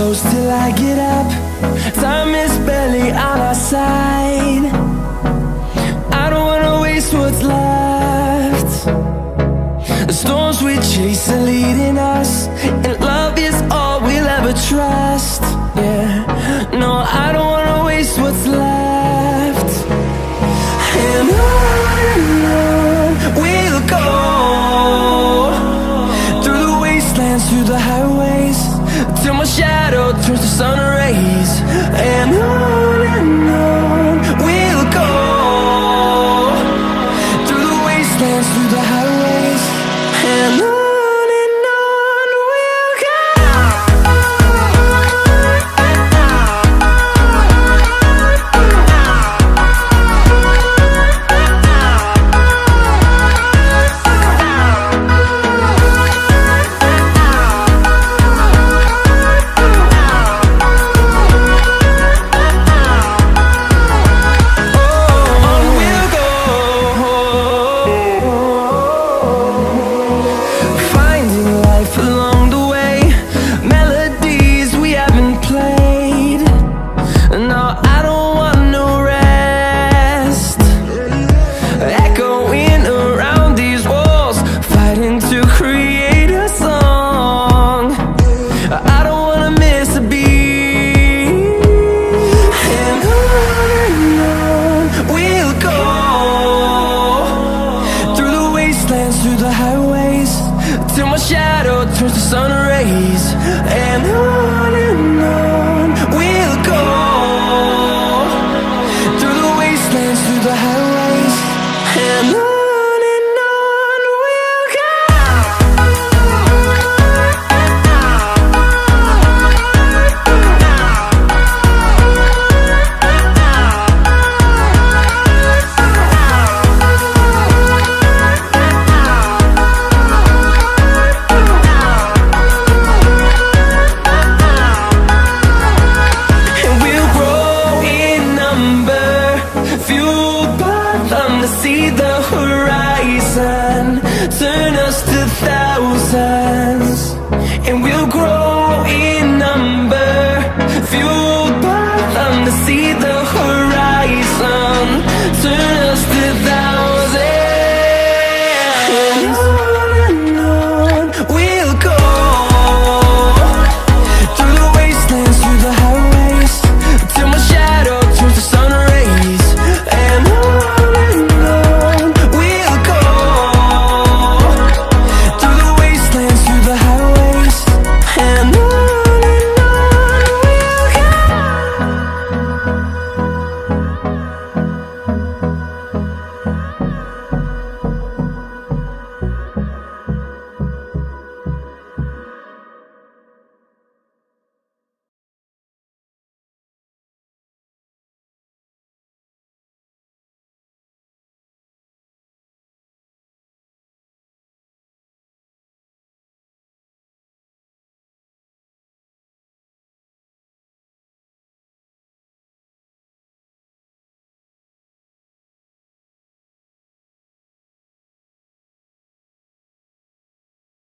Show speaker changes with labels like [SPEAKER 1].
[SPEAKER 1] close till I get up. Time is barely on our side. I don't wanna waste what's left. The storms we chase are leading us, and love is all we'll ever trust. Yeah, no, I don't wanna waste what's left. And on we'll go, through the wastelands, through the highways, till my shadow turns to sun rays. And on we'll go, through the wastelands, through the highways, and on. Through the highways, till my shadow turns to sun rays. And on we'll go, through the wastelands, through the highways, and on. See the horizon.